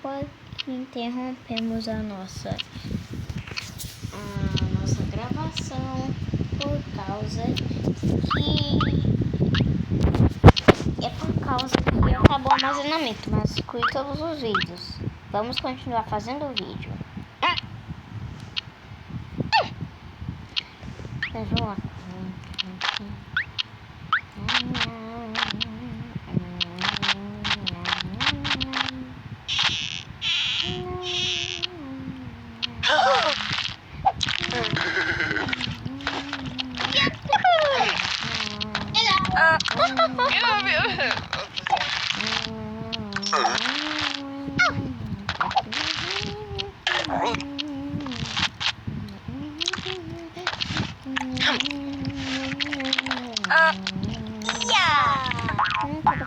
quase que interrompemos a nossa gravação por causa que acabou o armazenamento, mas exclui todos os vídeos. Vamos continuar fazendo o vídeo. Mas vamos lá.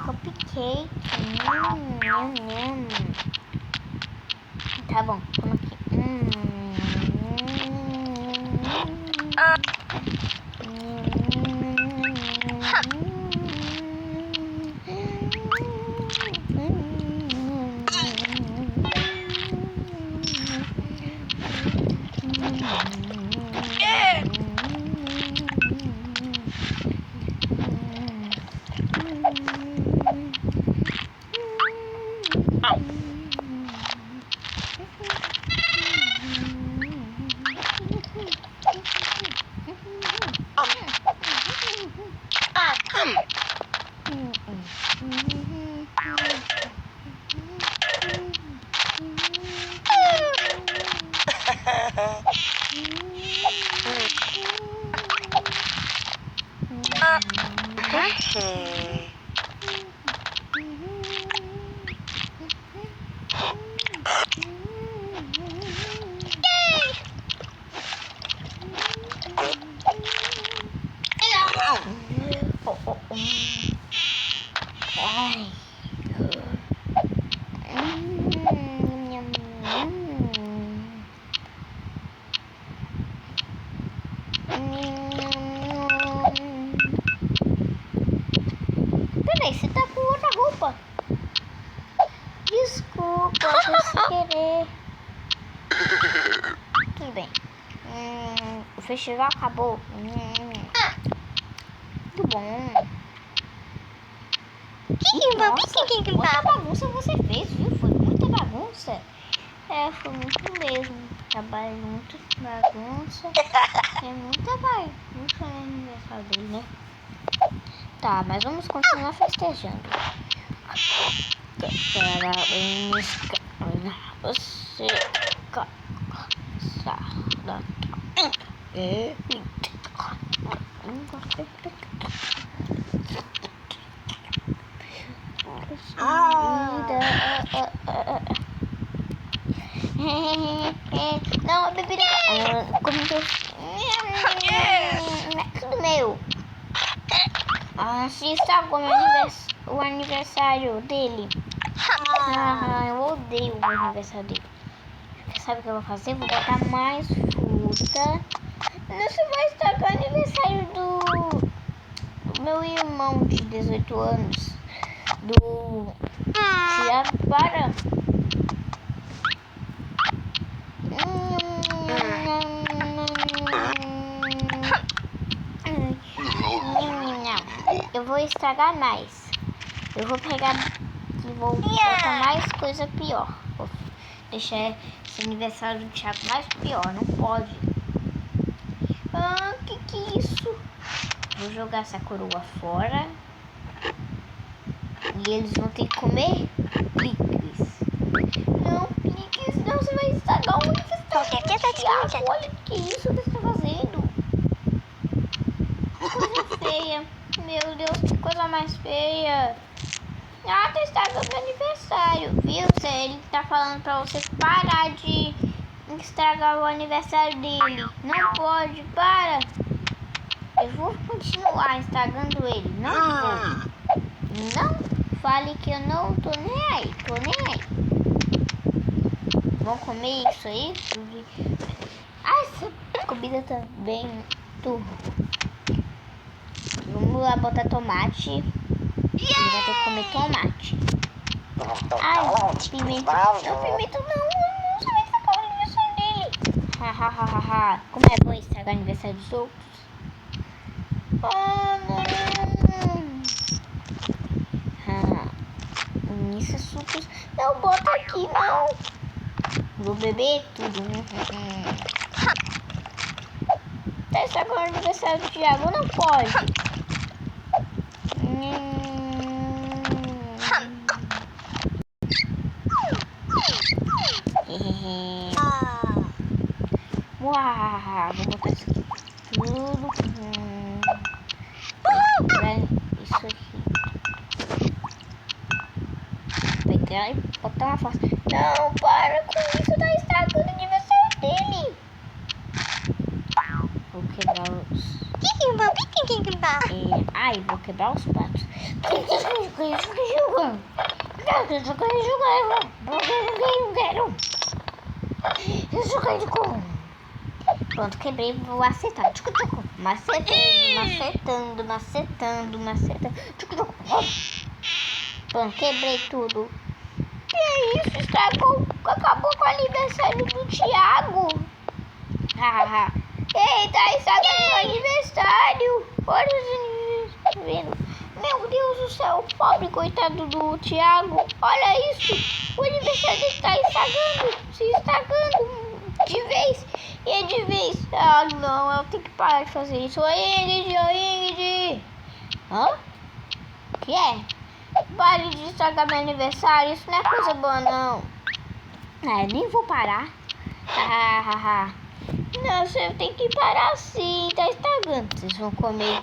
Cupcake. Tá bom, vamos aqui. Ai. Peraí, você tá com outra roupa. Desculpa, foi sem querer. Tudo bem. O festival acabou. Muito bom. Muita bagunça você fez, viu? Foi muita bagunça. Foi muito mesmo. Trabalho muito, bagunça. Muita bagunça no aniversário dele, né? Tá, mas vamos continuar festejando. Parabéns, você cansada. Não, a bebida. Tudo meu. Se estragou o aniversário dele. Eu odeio o aniversário dele. Sabe o que eu vou fazer? Vou botar mais fruta. Isso vai estragar o aniversário do meu irmão de 18 anos. Do Thiago. Para. Eu vou estragar mais. Eu vou pegar e vou botar mais coisa pior. Vou deixar esse aniversário do Thiago mais pior. Não pode. Que é isso? Vou jogar essa coroa fora. E eles vão ter que comer picles. Não, picles não, você vai estragar o aniversário. Thiago, olha que isso que você está fazendo. Coisa feia. Meu Deus, que coisa mais feia. Tá estragando meu aniversário, viu? Ele tá falando pra você parar de estragar o aniversário dele. Não pode, para. Eu vou continuar estragando ele. Não vou. Não fale que eu não tô nem aí. Tô nem aí. Vão comer isso aí? Essa comida tá bem turva. Vamos lá botar tomate. Ele vai ter que comer tomate. Ai, Pimenta. Não, Pimenta não. Não vai estragar o aniversário dele. Hahaha. Como é bom estragar o aniversário dos outros. Ah, não. Isso é sucos. Não, bota aqui, não. Vou beber tudo. Tá estragando o aniversário do Thiago? Não pode. Uau, vou botar isso aqui tudo. Isso aqui. Pegar e botar uma face. Não, para com isso, tá estragando o aniversário dele. Vou quebrar os... Ai, vou quebrar os pratos. Pronto, quebrei, vou acertar. Macetando. Pronto, quebrei tudo. Que isso? Estragou. Acabou com o aniversário do Thiago. Eita, estragou o aniversário. Olha os vendo. Meu Deus do céu, pobre coitado do Thiago. Olha isso. O aniversário dele está se estragando de vez. E de vez. Ah, não, eu tenho que parar de fazer isso. Oi, Ingrid. Hã? O que é? Pare de estragar meu aniversário. Isso não é coisa boa, não. Nem vou parar. Não, você tem que parar sim. Tá estragando. Vocês vão comer.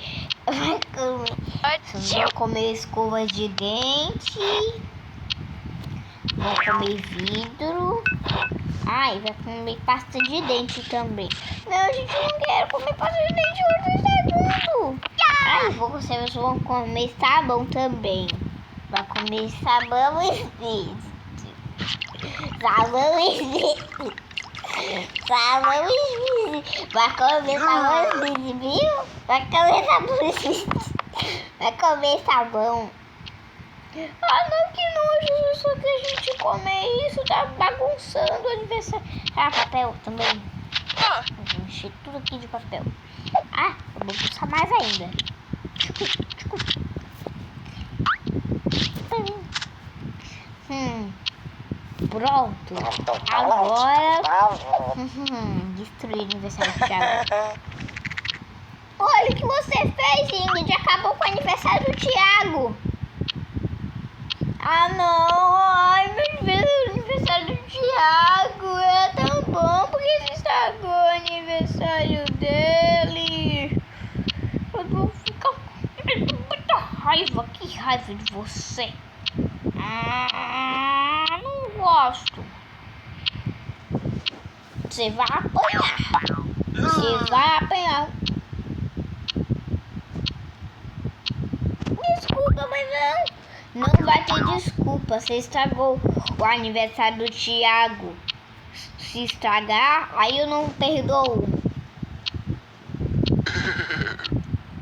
Vocês vão comer escova de dente. Vão comer vidro. Ai, vai comer pasta de dente também. Não, gente, não quero comer pasta de dente. Eu tô estragando. Ai, vocês vão comer sabão também. Vai comer sabão e vidro. Sabão e vidro. Vai comer sabão e vidro, viu? Vai comer sabão e vidro. Vai comer sabão. Ah, não, que nojo. Só que a gente comer isso tá bagunçando o aniversário. Papel também. Vou encher tudo aqui de papel. Vou bagunçar mais ainda. Pronto. Agora destruir o aniversário do Thiago. Olha o que você fez, Ingrid. Acabou com o aniversário do Thiago. Ah, não. Ai, meu Deus, o aniversário do Thiago é tão bom. Por que você estragou o aniversário dele? Eu vou ficar com muita raiva. Que raiva de você. Não gosto. Você vai apanhar. Você vai apanhar. Desculpa, mas não. Não vai ter desculpa. Você estragou o aniversário do Thiago. Se estragar, aí eu não perdoo.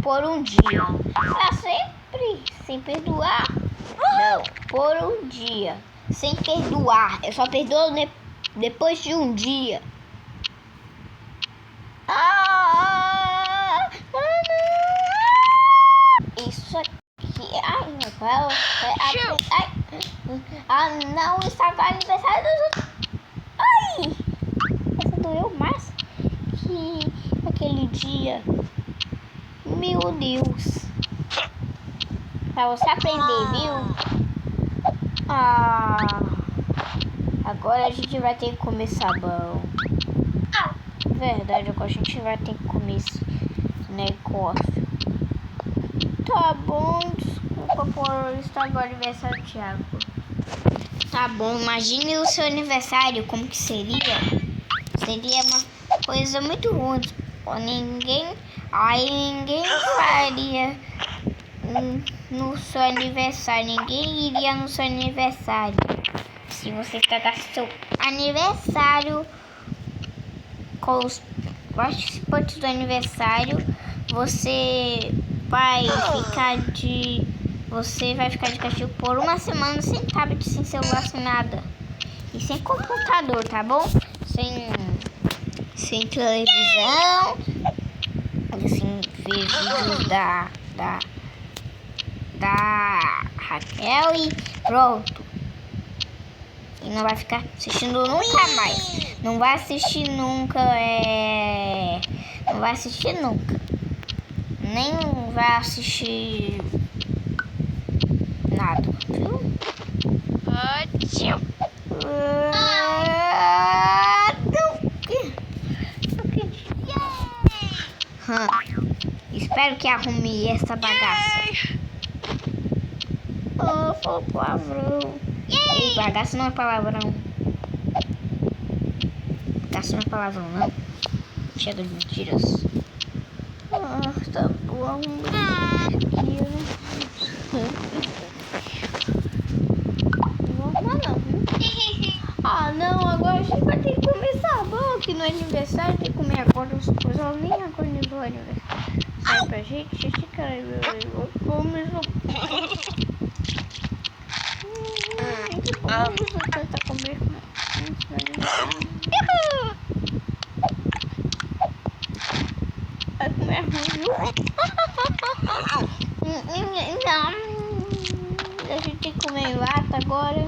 Por um dia. Pra sempre. Sem perdoar. Não. Por um dia. Sem perdoar. Eu só perdoo depois de um dia. Isso aqui. Ai, meu Deus. Não, estragar o aniversário dos outros. Ai! Essa doeu mais que aquele dia. Meu Deus. Pra você aprender, viu? Agora a gente vai ter que comer sabão. Verdade, agora a gente vai ter que comer esse negócio. Tá bom, desculpa por estragar o aniversário do Thiago. Tá bom, imagine o seu aniversário, como que seria? Seria uma coisa muito ruim. Ninguém faria no seu aniversário. Ninguém iria no seu aniversário. Se você estragasse seu aniversário com os participantes do aniversário, você vai ficar de você vai ficar de castigo por uma semana sem tablet, sem celular, sem nada. E sem computador, tá bom? Sem televisão. E assim, ver vídeos da Raquel e pronto. E não vai ficar assistindo nunca mais. Não vai assistir nunca, Não vai assistir nunca. Nem vai assistir nada, viu? Espero que arrume essa bagaça. Falou palavrão. Ei, bagaça não é palavrão. Bagaça não é palavrão, não. Chega de mentiras. Tá bom. Não, agora a gente vai ter que começar. Bom, que no aniversário tem que comer agora as coisas. Nem agora no aniversário. Sai pra gente, caralho. Começou. Tá comendo. Vai comer ruim. A gente tem que comer lata agora.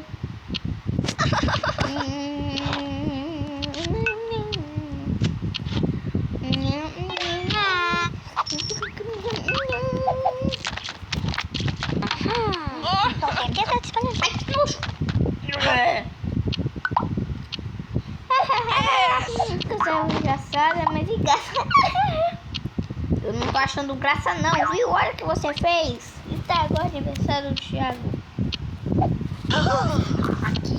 Coisa engraçada, mas engraçada. Eu não tô achando graça não, viu? Olha o que você fez. E tá agora aniversário do Thiago. Aqui,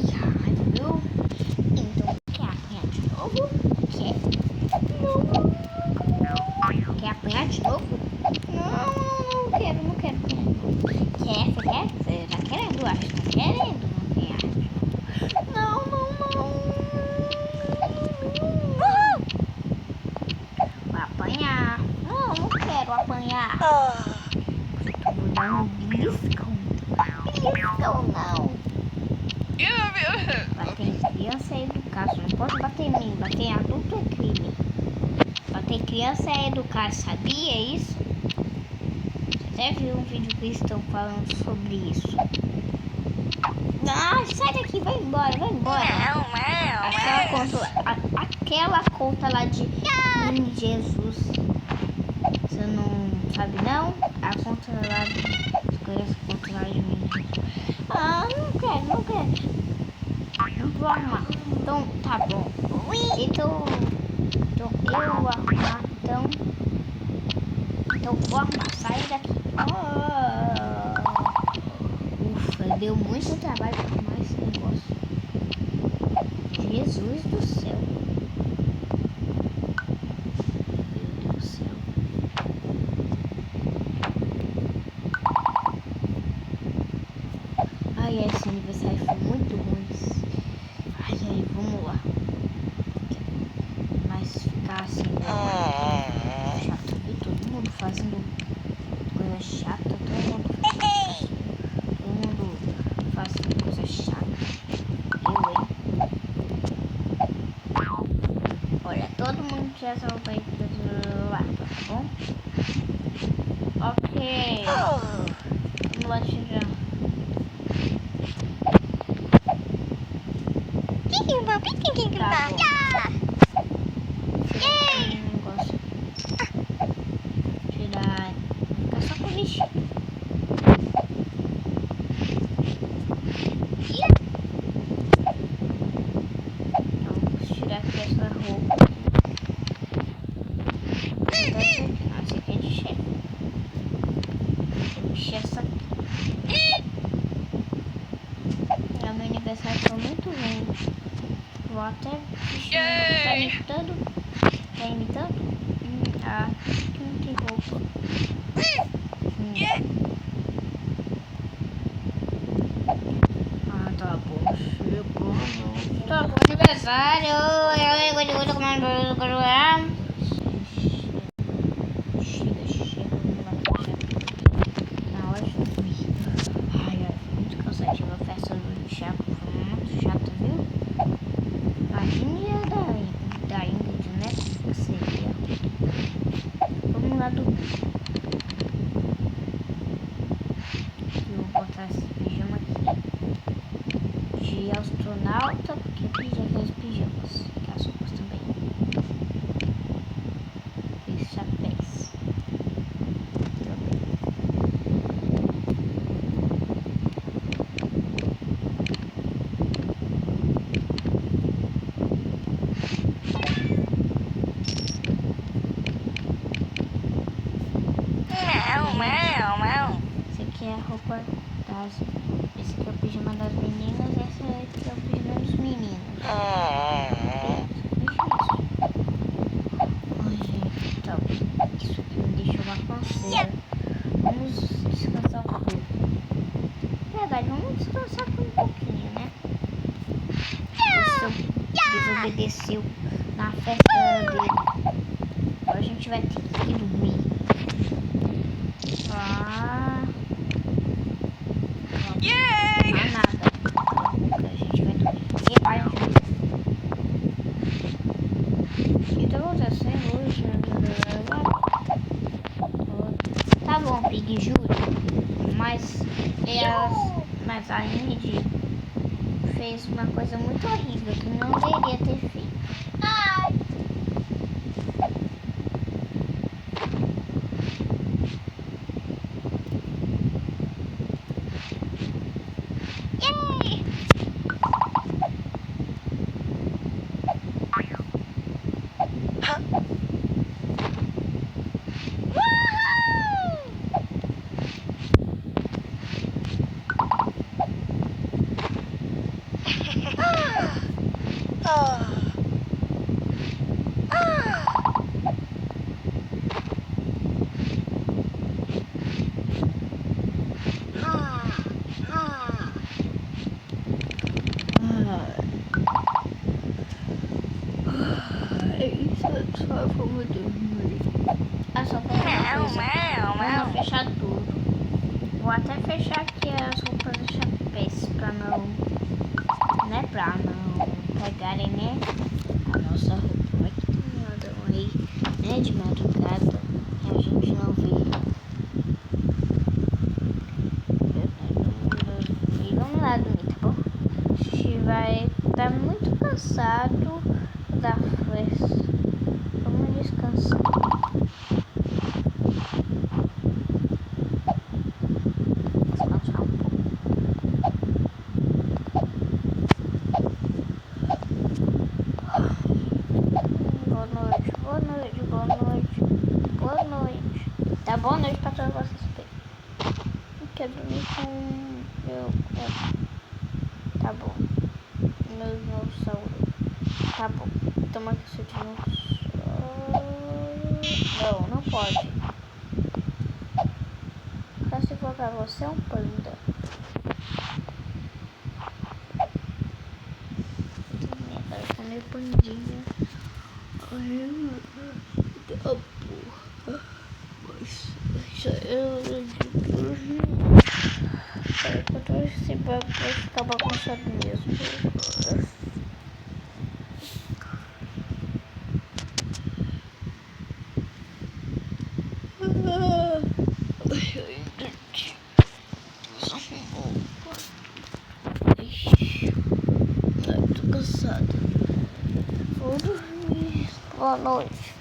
viu? Então, quer apanhar de novo? Quer apanhar de novo? Não quero. Você quer? Você tá querendo, eu acho que tá querendo apanhar de novo. Não. Vou apanhar. Não quero apanhar. Vou dar um beliscão. Não. Bater em criança é educar. Não pode bater em mim. Bater em adulto é crime. Bater em criança é educar. Sabia isso? Você até viu um vídeo que estão falando sobre isso. Sai daqui. Vai embora. Aquela conta lá de Jesus. Você não sabe não? A conta lá de... Conhece a conta lá de mim. Não quero. Não vou arrumar. Então, tá bom. Então eu vou arrumar. Então vou arrumar. Sai daqui. Ufa, deu muito trabalho pra arrumar esse negócio. Jesus do céu. Meu Deus do céu. Esse aniversário foi muito ruim. Vamos lá. Mas ficar assim, chato, viu? Todo mundo fazendo coisa chata. Todo mundo fazendo coisa chata. Olha, todo mundo já salva aí lá, tá bom? Ok. Vamos lá, tirar. Tirar. Ficar só com o vestido. Então, vamos tirar aqui essa roupa. Essa aqui é de chefe. Vou mexer essa aqui. Meu aniversário foi muito ruim. Vou até tá imitando? Que não tem roupa. Tá bom. Chegou. Tá bom, aniversário. Chega. Na hora de dormir. a roupa das... Esse aqui é o pijama das meninas, esse aqui é o pijama dos meninos. Ai, gente, então, isso aqui me deixou uma canseira. Vamos descansar um pouco. Na verdade, vamos descansar por um pouquinho, né? O seu desobedeceu na festa dele. Agora a gente vai ter que dormir. Nada. A gente vai dormir. E vai, gente. O que tá acontecendo hoje? Tá bom, Pig, juro. Mas a Indy fez uma coisa muito horrível que não deveria ter feito. Só vamos dormir. Só vou vamos fechar tudo. Vou até fechar aqui as roupas de chapéus pra não... Né? Pra não pegarem, né? A nossa roupa. Vai que andam aí, né? De madrugada. E a gente não vê. E vamos lá dormir, tá bom? A gente vai estar muito cansado da festa. Vamos descansar. Descansar um pouco. Boa noite, boa noite, boa noite, boa noite. Tá, boa noite pra todos vocês. Eu quero dormir com Tá bom. Meu dinossauro. Tá bom. Toma aqui seu dinossauro. Não pode. Só se for pra você é um panda. Agora tá meio pandinha. Tá porra. Mas já era de dormir. Peraí que eu tô esse bagulho vai ficar bagunçado mesmo. Tô cansada. Vou dormir. Boa noite.